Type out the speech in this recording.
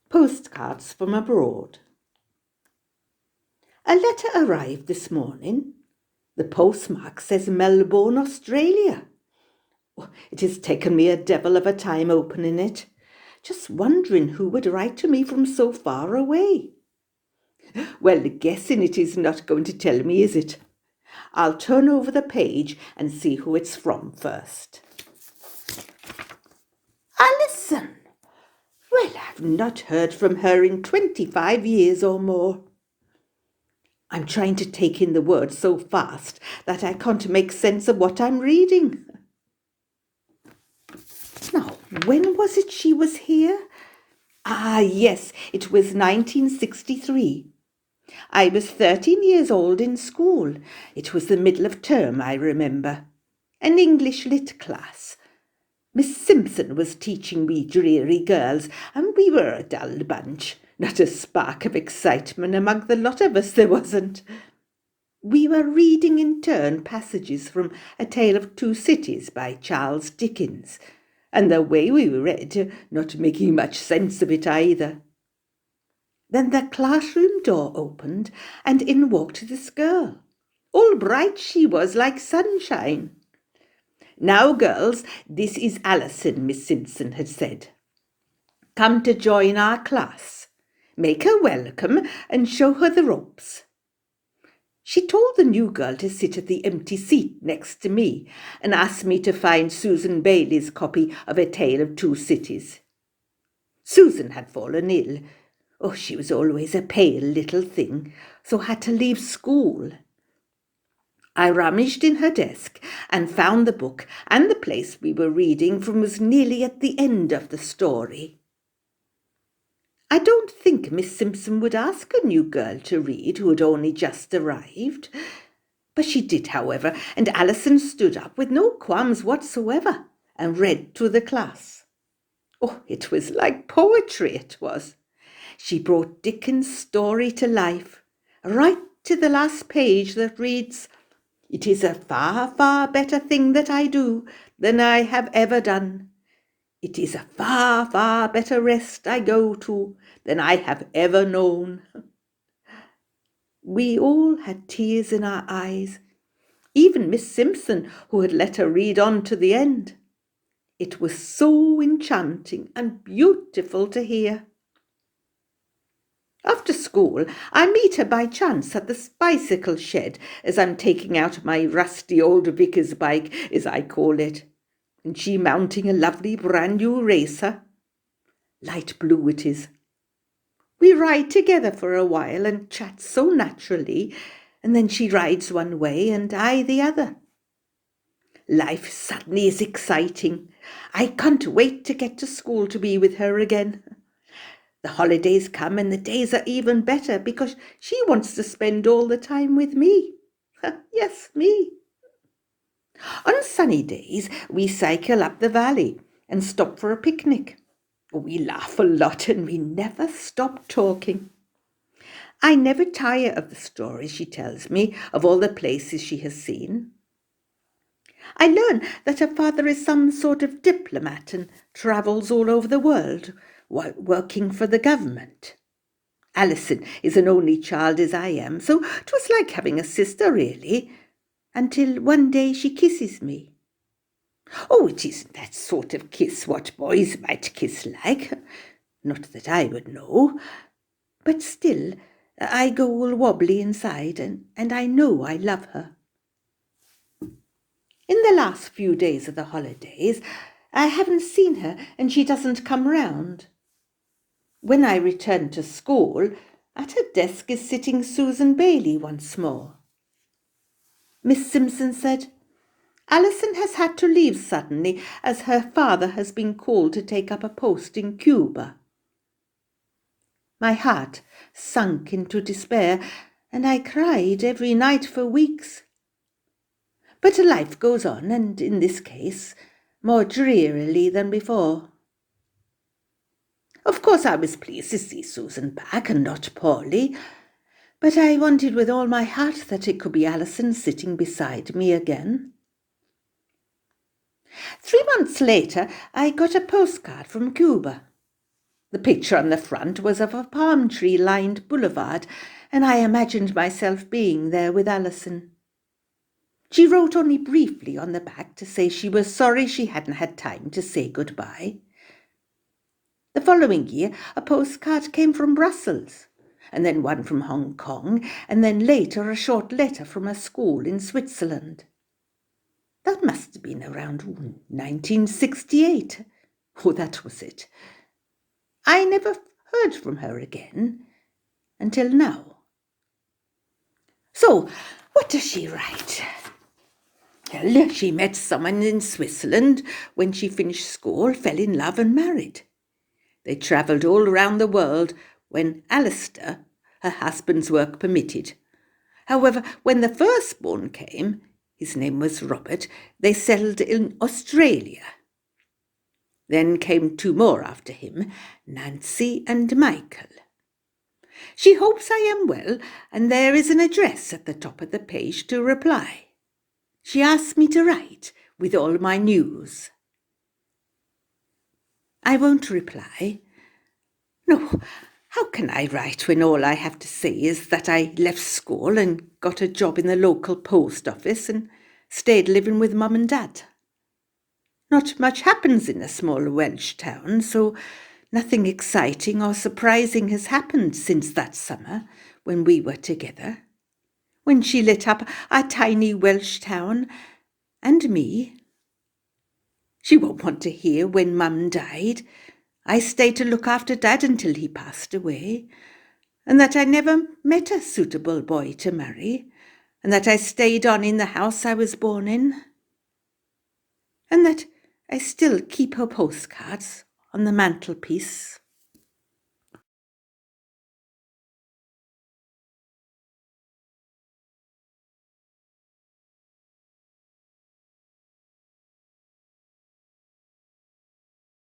Postcards from abroad. A letter arrived this morning. The postmark says Melbourne, Australia. It has taken me a devil of a time opening it, just wondering who would write to me from so far away. Well, guessing it is not going to tell me, is it? I'll turn over the page and see who it's from first. Alison! Well, I've not heard from her in 25 years or more. I'm trying to take in the words so fast that I can't make sense of what I'm reading. Now, when was it she was here? Ah, yes, it was 1963. I was 13 years old in school. It was the middle of term, I remember. An English lit class. Miss Simpson was teaching we dreary girls, and we were a dull bunch. Not a spark of excitement among the lot of us, there wasn't. We were reading in turn passages from A Tale of Two Cities by Charles Dickens, and the way we read, not making much sense of it either. Then the classroom door opened, and in walked this girl. All bright she was, like sunshine. Now, girls, this is Alison, Miss Simpson had said. Come to join our class. Make her welcome and show her the ropes. She told the new girl to sit at the empty seat next to me and asked me to find Susan Bailey's copy of A Tale of Two Cities. Susan had fallen ill. Oh, she was always a pale little thing, so had to leave school. I rummaged in her desk and found the book, and the place we were reading from was nearly at the end of the story. I don't think Miss Simpson would ask a new girl to read who had only just arrived. But she did, however, and Alison stood up with no qualms whatsoever and read to the class. Oh, it was like poetry, it was. She brought Dickens' story to life, right to the last page that reads, "It is a far, far better thing that I do than I have ever done. It is a far, far better rest I go to than I have ever known." We all had tears in our eyes, even Miss Simpson, who had let her read on to the end. It was so enchanting and beautiful to hear. After school, I meet her by chance at the bicycle shed as I'm taking out my rusty old vicar's bike, as I call it, and she mounting a lovely brand new racer. Light blue it is. We ride together for a while and chat so naturally, and then she rides one way and I the other. Life suddenly is exciting. I can't wait to get to school to be with her again. The holidays come and the days are even better because she wants to spend all the time with me. Yes, me. On sunny days, we cycle up the valley and stop for a picnic. We laugh a lot and we never stop talking. I never tire of the stories she tells me of all the places she has seen. I learn that her father is some sort of diplomat and travels all over the world, working for the government. Alison is an only child as I am, so 'twas like having a sister, really, until one day she kisses me. Oh, it isn't that sort of kiss what boys might kiss like, not that I would know, but still I go all wobbly inside, and I know I love her. In the last few days of the holidays, I haven't seen her, and she doesn't come round. When I return to school, at her desk is sitting Susan Bailey once more. Miss Simpson said, "Alison has had to leave suddenly, as her father has been called to take up a post in Cuba." My heart sunk into despair, and I cried every night for weeks. But life goes on, and in this case, more drearily than before. Of course I was pleased to see Susan back, and not poorly, but I wanted with all my heart that it could be Alison sitting beside me again. 3 months later, I got a postcard from Cuba. The picture on the front was of a palm tree-lined boulevard, and I imagined myself being there with Alison. She wrote only briefly on the back to say she was sorry she hadn't had time to say goodbye. The following year, a postcard came from Brussels, and then one from Hong Kong, and then later a short letter from a school in Switzerland. That must have been around 1968. Oh, that was it. I never heard from her again until now. So, what does she write? Well, she met someone in Switzerland when she finished school, fell in love and married. They travelled all around the world when Alistair, her husband's work, permitted. However, when the firstborn came, his name was Robert, they settled in Australia. Then came two more after him, Nancy and Michael. She hopes I am well, and there is an address at the top of the page to reply. She asked me to write with all my news. I won't reply. No, how can I write when all I have to say is that I left school and got a job in the local post office and stayed living with Mum and Dad? Not much happens in a small Welsh town, so nothing exciting or surprising has happened since that summer when we were together, when she lit up our tiny Welsh town and me. She won't want to hear when Mum died. I stayed to look after Dad until he passed away, and that I never met a suitable boy to marry, and that I stayed on in the house I was born in, and that I still keep her postcards on the mantelpiece.